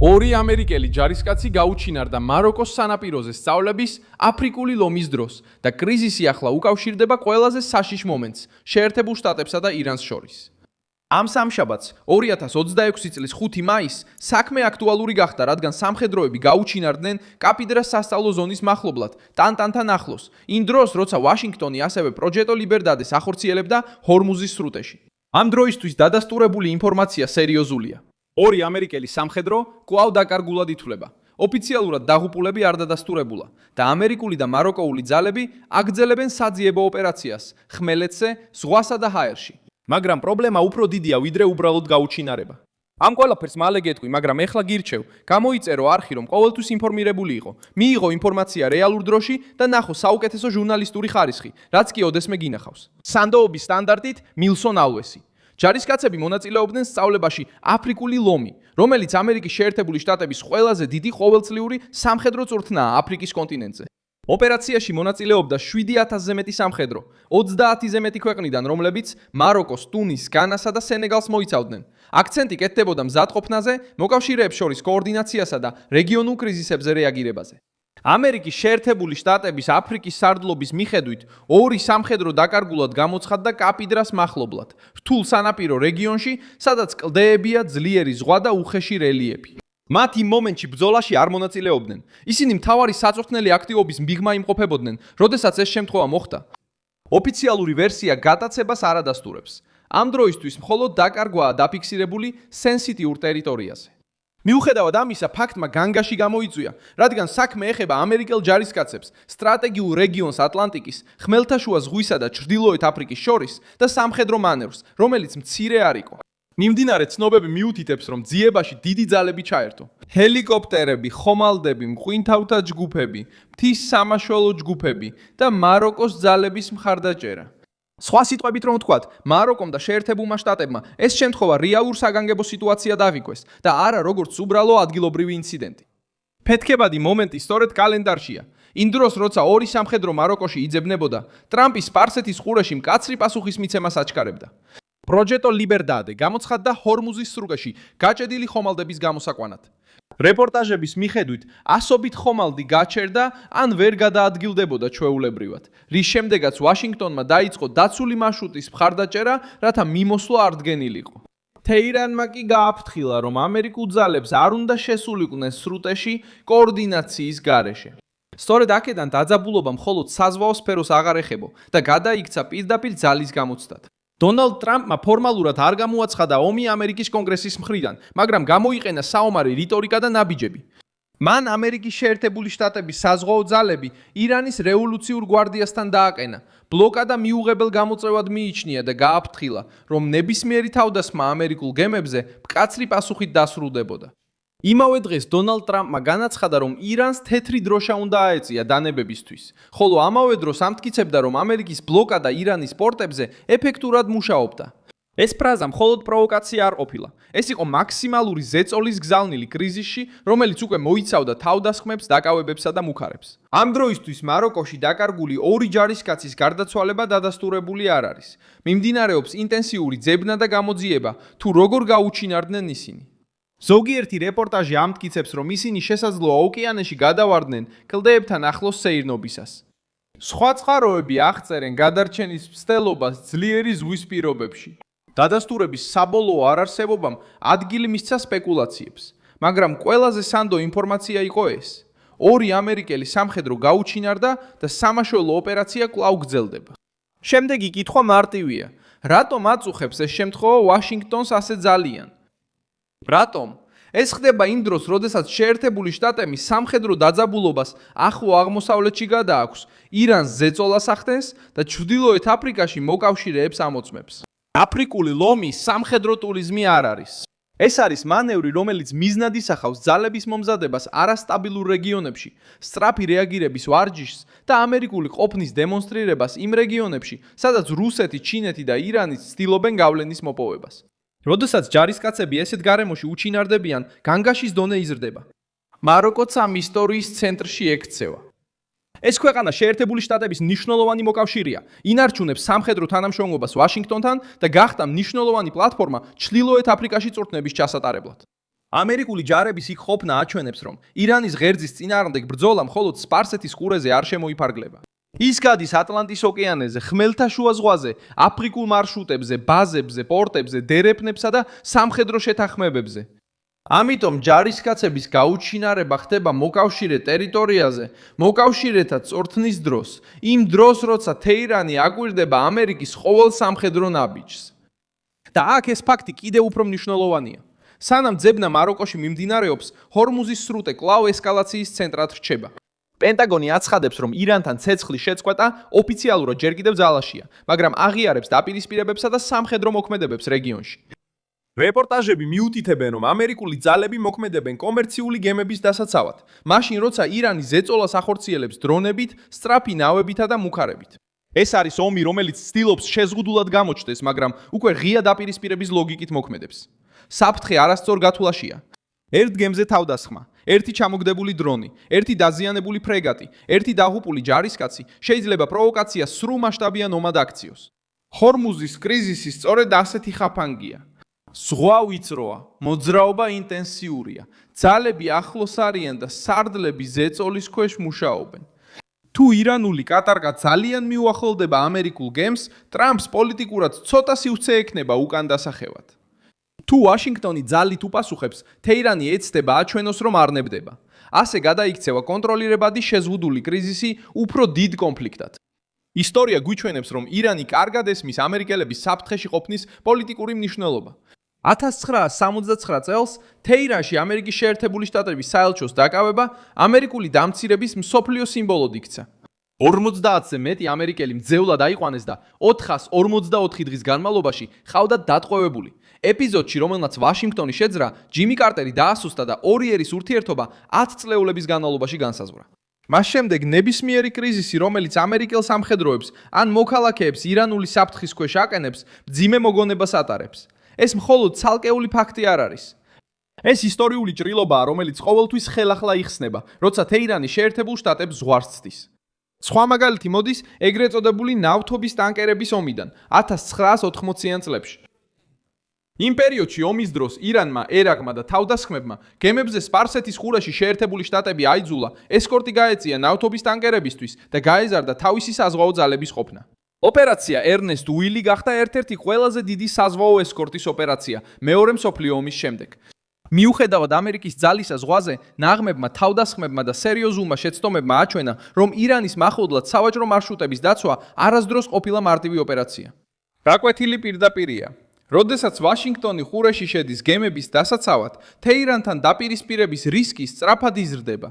ორი ამერიკელი ჯარისკაცი გაუჩინარდა მაროკოს სანაპიროზე სწავლების აფრიკული ლომის დროს და კრიზისი ახლა უკავშირდება ყველაზე საშიშ მომენტს შეერთებულ შტატებსა და ირანს შორის. ამ სამშაბათს 2026 წლის 5 მაისს საქმე აქტუალური გახდა, რადგან სამხედროები გაუჩინარდნენ კაპიდრას სასწავლო ზონის მახლობლად, ტანტანთან ახლოს, იმ დროს, როცა ვაშინგტონი ასევე პროჯეტო ლიბერდადეს ახორციელებდა ჰორმუზის სრუტეში. ამ დროისთვის დადასტურებული ინფორმაცია სერიოზულია. ორი ამერიკელი სამხედრო კვლავ დაკარგულად ითვლება. ოფიციალურად დაღუპულები არ დადასტურებულა და ამერიკული და მაროკოული ძალები აგრძელებენ საძიებო ოპერაციას ხმელეთზე, ზღვასა და ჰაერში. მაგრამ პრობლემა უფრო დიდია, ვიდრე უბრალოდ გაუჩინარება. ამ ყველაფერს მალე გეტყვი, მაგრამ ეხლა გირჩევ, გამოიწერო არხი, რომ ყოველთვის ინფორმირებული იყო. მიიღო ინფორმაცია რეალურ დროში და ნახო საუკეთესო ჟურნალისტური ხარისხი, რაც კი ოდესმე გინახავს. სანდოობის სტანდარტით მილსონ ალვესი. ჯარისკაცები მონაწილეობდნენ სწავლებაში აფრიკული ლომი, რომელიც ამერიკის შეერთებული შტატების ყველაზე დიდი ყოველწლიური სამხედრო წვრთნაა აფრიკის კონტინენტზე. ოპერაციაში მონაწილეობდა 7000-ზე მეტი სამხედრო, 30-ზე მეტი ქვეყნიდან, რომლებიც მაროკოს, ტუნის, განასა და სენეგალს მოიცავდნენ. აქცენტი კეთდებოდა მზადყოფნაზე, მოკავშირეებს შორის კოორდინაციასა და რეგიონულ კრიზისებზე რეაგირებაზე. ამერიკის შეერთებული შტატების აფრიკის სარდლობის მიხედვით ორი სამხედრო დაკარგულად გამოცხადდა კაპიდრას მახლობლად, რთულ სანაპირო რეგიონში, სადაც კლდეებია, ძლიერი ზღვა და უხეში რელიეფი. მათ იმ მომენტში ბრძოლაში არ მონაწილეობდნენ. ისინი მთავარი საწვრთნელი აქტივობის მიღმა იმყოფებოდნენ, როდესაც ეს შემთხვევა მოხდა. ოფიციალური ვერსია გატაცებას არ ადასტურებს. ამ დროისთვის მხოლოდ დაკარგვაა დაფიქსირებული სენსიტიურ ტერიტორიაზე. მიუხედავად ამისა, ფაქტმა განგაში გამოიწვია, რადგან საქმე ეხება ამერიკელ ჯარისკაცებს, სტრატეგიულ რეგიონს ატლანტიკის, ხმელთაშუა ზღვისა და ჩრდილოეთ აფრიკის შორის და სამხედრო მანევრს, რომელიც მცირე არ იყო. მიმდინარე ცნობები მიუთითებს, რომ ძიებაში დიდი ძალები ჩაერთო. ჰელიკოპტერები, ხომალდები, მღვინთავთა ჯგუფები, მთის სამაშველო ჯგუფები და მაროკოს ძალების მხარდაჭერა. სხვა სიტყვებით რომ ვთქვათ, მაროკომ და შეერთებულმა შტატებმა ეს შემთხვევა რეალურ საგანგებო სიტუაციად აღიქვეს და არა როგორც უბრალო ადგილობრივი ინციდენტი. ფეთქებადი მომენტი სწორედ კალენდარშია. იმ დროს, როცა ორი სამხედრო მაროკოში იძებნებოდა, ტრამპი სპარსეთის ყურეში მკაცრი პასუხის მიცემას აჩქარებდა. პროჯეტო ლიბერდადე გამოცხადდა ჰორმუზის სრუტეში გაჭედილი ხომალდების გამოსაყვანად. რეპორტაჟების მიხედვით, ასობით ხომალდი გაჩერდა ან ვერ გადაადგილდებოდა ჩვეულებრივად, რის შემდეგაც ვაშინგტონმა დაიწყო დაცული მარშრუტის მხარდაჭერა, რათა მიმოსვლა არ დგენილიყო. თეირანმა კი გააფრთხილა, რომ ამერიკულ ძალებს არ უნდა შესულიყვნენ სრუტეში კოორდინაციის გარეშე. სწორედ აქედან დაძაბულობა მხოლოდ საზღვაო სფეროს აღარ ეხებო და გადაიქცა პირდაპირ ძალის გამოცდად. დონალდ ტრამპმა ფორმალურად არ გამოაცხადა ომი ამერიკის კონგრესის მხრიდან, მაგრამ გამოიყენა საომარი რიტორიკა და ნაბიჯები. მან ამერიკის შეერთებული შტატების საზღვაო ძალები ირანის რევოლუციურ გვარდიასთან დააყენა, ბლოკადა მიუღებელ გამოწვევად მიიჩნია და გააფრთხილა, რომ ნებისმიერი თავდასხმა ამერიკულ გემებზე მკაცრი პასუხით დასრულდებოდა. იმავე დღეს დონალდ ტრამპმა განაცხადა, რომ ირანს თეთრი დროშა უნდა აეწია დანებებისთვის, ხოლო ამავე დროს ამტკიცებდა, რომ ამერიკის ბლოკადა ირანის პორტებზე ეფექტურად მუშაობდა. ეს ფრაზა მხოლოდ პროვოკაცია არ ყოფილა. ეს იყო მაქსიმალური ზეწოლის გზავნილი კრიზისში, რომელიც უკვე მოიცავდა თავდასხმებს, დაკავებებსა და მუქარებს. ამ დროისთვის მაროკოში დაკარგული ორი ჯარისკაცის გარდაცვალება დადასტურებული არ არის. მიმდინარეობს ინტენსიური ძებნა და გამოძიება, თუ როგორ გაუჩინარდნენ ისინი. ზოგიერთი რეპორტაჟი ამტკიცებს, რომ ისინი შესაძლოა ოკეანეში გადავარდნენ კლდეებთან ახლოს სეირნობისას. სხვა წყაროები აღწერენ გადარჩენის მცდელობას ძლიერი ზღვის პირობებში. დადასტურების საბოლოო არარსებობამ ადგილი მისცა სპეკულაციებს, მაგრამ ყველაზე სანდო ინფორმაცია იყო ეს. ორი ამერიკელი სამხედრო გაუჩინარდა და სამაშველო ოპერაცია კვლავ გრძელდება. შემდეგი კითხვა მარტივია. რატომ აწუხებს ეს შემთხვევა ვაშინგტონს ასე ძალიან? რატომ? ეს ხდება იმ დროს, როდესაც შეერთებული შტატები სამხედრო დაძაბულობას ახლო აღმოსავლეთში გადააქვს, ირანს ზეწოლას ახდენს და ჩრდილოეთ აფრიკაში მოკავშირეებს ამოწმებს. აფრიკული ლომი სამხედრო ტურიზმი არ არის. ეს არის მანევრი, რომელიც მიზნად ისახავს ძალების მომზადებას არასტაბილურ რეგიონებში, სწრაფი რეაგირების ვარჯიშს და ამერიკული ყოფნის დემონსტრირებას იმ რეგიონებში, სადაც რუსეთი, ჩინეთი და ირანი ცდილობენ გავლენის მოპოვებას. როდესაც ჯარისკაცები ესეთ გარემოში უჩინარდებიან, განგაშის დონე იზრდება. მაროკოც ამ ისტორიის ცენტრში ექცევა. ეს ქვეყანა შეერთებული შტატების მნიშვნელოვანი მოკავშირეა, ინარჩუნებს სამხედრო თანამშრომლობას ვაშინგტონთან და გახდა მნიშვნელოვანი პლატფორმა ჩრდილოეთ აფრიკაში წვრთნების ჩასატარებლად. ამერიკული ჯარების იქ ყოფნა აჩვენებს, რომ ირანის ღერძის წინააღმდეგ ბრძოლა მხოლოდ სპარსეთის ყურეზე არ შემოიფარგლება. ის გადის ატლანტის ოკეანეზე, ხმელთაშუა ზღვაზე, აფრიკულ მარშრუტებზე, ბაზებზე, პორტებზე, დერეფნებსა და სამხედრო შეთანხმებებზე. ამიტომ ჯარისკაცების გაუჩინარება ხდება მოკავშირე ტერიტორიაზე, მოკავშირეთა წორთნის დროს, იმ დროს, როცა თეირანი აკვირდება ამერიკის ყოველ სამხედრო ნაბიჯს. და აქ ეს ფაქტი კიდევ უფრო მნიშვნელოვანია. სანამ ძებნა მაროკოში მიმდინარეობს, ჰორმუზის სრუტე კვლავ ესკალაციის ცენტრად რჩება. პენტაგონი აცხადებს, რომ ირანთან ცეცხლის შეწყვეტა ოფიციალურად ჯერ კიდევ ძალაშია, მაგრამ აღიარებს დაპირისპირებებსა და სამხედრო მოქმედებებს რეგიონში. რეპორტაჟები მიუთითებენ, რომ ამერიკული ძალები მოქმედებენ კომერციული გემების დასაცავად, მაშინ როცა ირანი ზეწოლას ახორციელებს დრონებით, სწრაფი ნავებითა და მუქარებით. ეს არის ომი, რომელიც ცდილობს შეზღუდულად გამოჩნდეს, მაგრამ უკვე ღია დაპირისპირების ლოგიკით მოქმედებს. საფრთხე არასწორ გათვლაშია. ერთ გემზე თავდასხმა, ერთი ჩამოგდებული დრონი, ერთი დაზიანებული ფრეგატი, ერთი დაღუპული ჯარისკაცი შეიძლება პროვოკაციას სრულმასშტაბიან ომად აქციოს. ჰორმუზის კრიზისი სწორედ ასეთი ხაფანგია. ზღვა ვიწროა, მოძრაობა ინტენსიურია, ძალები ახლოს არიან და სარდლები ზეწოლის ქვეშ მუშაობენ. თუ ირანული კატარგა ძალიან მიუახლოვდება ამერიკულ გემს, ტრამპს პოლიტიკურად ცოტა სივრცე ექნება უკან დასახევად. თუ ვაშინგტონი ძალით უპასუხებს, თეირანი ეცდება აჩვენოს, რომ არ ნებდება. ასე გადაიქცევა კონტროლირებადი შეზღუდული კრიზისი უფრო დიდ კონფლიქტად. ისტორია გვიჩვენებს, რომ ირანი კარგად ესმის ამერიკელების საფრთხეში ყოფნის პოლიტიკური მნიშვნელობა. 1979 წელს თეირანში ამერიკის შეერთებული შტატების საელჩოს დაკავება ამერიკული დამცირების მსოფლიო სიმბოლოდ იქცა. 50-ზე მეტი ამერიკელი მძევლად აიყვანეს და 444 დღის განმავლობაში ყავდათ დატყვევებული. ეპიზოდში, რომელმაც ვაშინგტონი შეძრა, ჯიმი კარტერი დაასუსტა და ორი ერის ურთიერთობა 10 წლეულების განმავლობაში განსაზღვრა. მას შემდეგ ნებისმიერი კრიზისი, რომელიც ამერიკელ სამხედროებს ან მოქალაქეებს ირანული საფრთხის ქვეშ აყენებს, მძიმე მოგონებას ატარებს. ეს მხოლოდ ცალკეული ფაქტი არ არის. ეს ისტორიული ჭრილობაა, რომელიც ყოველთვის ხელახლა იხსნება, როცა თეირანი შეერთებულ შტატებს ზღვარს ცდის. სხვა მაგალითი მოდის ეგრეთ წოდებული ნავთობის ტანკერების ომიდან 1980-იან წლებში. იმ პერიოდში ომის დროს ირანმა, ერაყმა და თავდასხმებმა გემებზე სპარსეთის ყურეში შეერთებული შტატები აიძულა, ესკორტი გაეწია ნავთობის ტანკერებისთვის და გაეზარდა თავისი საზღვაო ძალების ყოფნა. ოპერაცია ერნესტ უილი გახდა ერთ-ერთი ყველაზე დიდი საზღვაო ესკორტის ოპერაცია მეორე მსოფლიო ომის შემდეგ. მიუხედავად ამერიკის ძალისა ზღვაზე, ნაღმებმა, თავდასხმებმა და სერიოზულმა შეცდომებმა აჩვენა, რომ ირანის მახლობლად სავაჭრო მარშრუტების დაცვა არასდროს ყოფილა მარტივი ოპერაცია. გაკვეთილი პირდაპირია. როდესაც ვაშინგტონი ყურეში შედის გემების დასაცავად, თეირანთან დაპირისპირების რისკი სწრაფად იზრდება.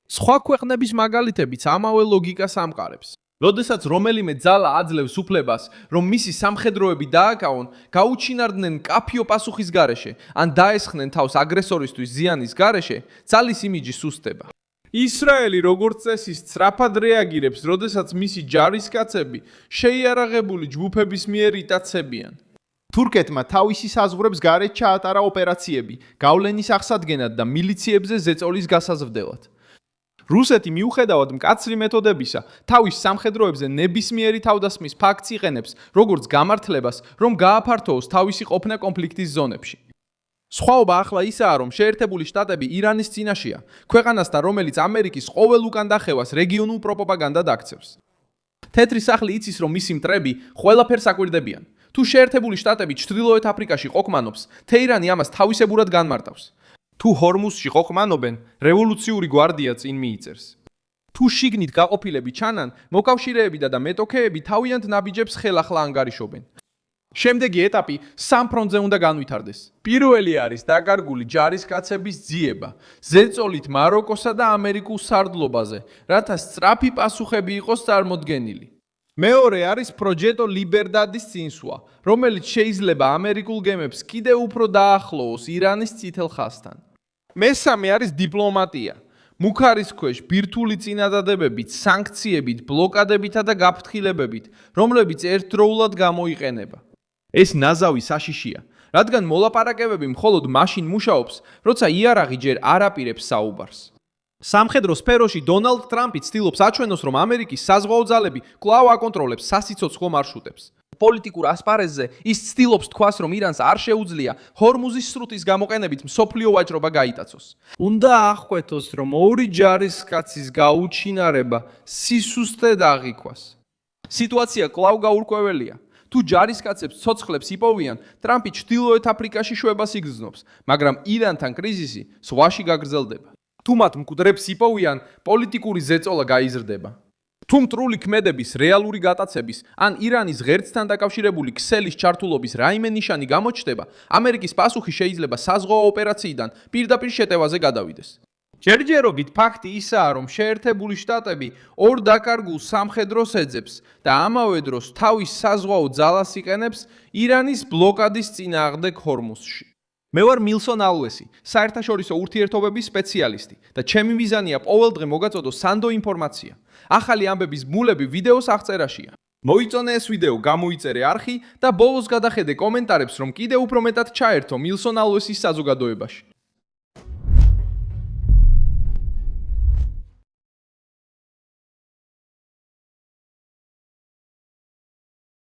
სხვა ქვეყნების მაგალითებიც ამავე ლოგიკას ამყარებს. როდესაც რომელიმე ძალა აძლევს უფლებას, რომ მისი სამხედროები დააკავონ, გაუჩინარდნენ მკაფიო პასუხის გარეშე, ან დაესხნენ თავს აგრესორისთვის ზიანის გარეშე, ძალის იმიჯი სუსტდება. ისრაელი როგორც წესი სწრაფად რეაგირებს, როდესაც მისი ჯარისკაცები შეიარაღებული ჯგუფების მიერ იტაცებიან. თურქეთმა თავისი საზღვრებს გარეთ ჩაატარა ოპერაციები, გავლენის აღსადგენად და მილიციებზე ზეწოლის გასაზრდელად. რუსეთი მიუხედავად მკაცრი მეთოდებისა, თავის სამხედროებზე ნებისმიერი თავდასხმის ფაქტს იყენებს, როგორც გამართლებას, რომ გააფართოოს თავისი ყოფნა კონფლიქტის ზონებში. სხვაობა ახლა ისაა, რომ შეერთებული შტატები ირანის წინაშეა, ქვეყანასთან, რომელიც ამერიკის ყოველ უკან დახევას რეგიონულ პროპაგანდად აქცევს. თეთრი სახლი იცის, რომ მისი მტრები ყველაფერს აკვირდებიან. თუ შეერთებული შტატები ჩრდილოეთ აფრიკაში ყოყმანობს, თეირანი ამას თავისებურად განმარტავს. თუ ჰორმუზში ყოყმანობენ, რევოლუციური გვარდია წინ მიიწერს. თუ შიგნით გაყოფილები ჩანან, მოკავშირეები და მეტოქეები თავიანთ ნაბიჯებს ხელახლა ანგარიშობენ. შემდეგი ეტაპი სამ ფრონტზე უნდა განვითარდეს. პირველი არის დაკარგული ჯარისკაცების ძიება, ზეწოლით მაროკოსა და ამერიკულ სარდლობაზე, რათა სწრაფი პასუხები იყოს წარმოდგენილი. მეორე არის პროჯეტო ლიბერდადის წინსვლა, რომელიც შეიძლება ამერიკულ გემებს კიდევ უფრო დაახლოოს ირანის წითელ ხაზთან. მესამე არის დიპლომატია. მუქარის ქვეშ ბირთვული წინადადებებით, სანქციებით, ბლოკადებითა და გაფრთხილებებით, რომლებიც ერთდროულად გამოიყენება. ეს ნაზავი საშიშია, რადგან მოლაპარაკებები მხოლოდ მაშინ მუშაობს, როცა იარაღი ჯერ არ აპირებს საუბარს. სამხედრო სფეროში დონალდ ტრამპი ცდილობს აჩვენოს, რომ ამერიკის საზღვაო ძალები კვლავ აკონტროლებს სასიცოცხლო მარშრუტებს. პოლიტიკურ ასპარეზზე ის ცდილობს თქვას, რომ ირანს არ შეუძლია ჰორმუზის სრუტის გამოყენებით მსოფლიო ვაჭრობა გაიტაცოს. უნდა აღკვეთოს, რომ ორი ჯარისკაცის გაუჩინარება სისუსტედ აღიქვას. სიტუაცია კვლავ გაურკვეველია. თუ ჯარისკაცებს ცოცხლებს იპოვიან, ტრამპი ჩრდილოეთ აფრიკაში შვებას იგრძნობს, მაგრამ ირანთან კრიზისი ზღვაში გაგრძელდება. თუ მათ მკვდრებს იპოვიან, პოლიტიკური ზეწოლა გაიზრდება. თუ მტრული ქმედების რეალური გატაცების ან ირანის ღერცთან დაკავშირებული ქსელის ჩართულობის რაიმე ნიშანი გამოჩნდება, ამერიკის პასუხი შეიძლება საზღვაო ოპერაციიდან პირდაპირ შეტევაზე გადავიდეს. ჯერჯერობით ფაქტი ისაა, რომ შეერთებული შტატები ორ დაკარგულ სამხედროს ეძებს და ამავე დროს თავის საზღვაო ძალას იყენებს ირანის ბლოკადის წინააღმდეგ ჰორმუზში. მე ვარ მილსონ ალუესი, საერთაშორისო ურთიერთობების სპეციალისტი და ჩემი მიზანია ყოველდღე მოგაწოდო სანდო ინფორმაცია. ახალი ამბების ბმულები ვიდეოს აღწერაშია. მოიწონე ეს ვიდეო, გამოიწერე არხი და ბოლოს გადახედე კომენტარებს, რომ კიდევ უფრო მეტად ჩაერთო მილსონ ალუესის საზოგადოებაში.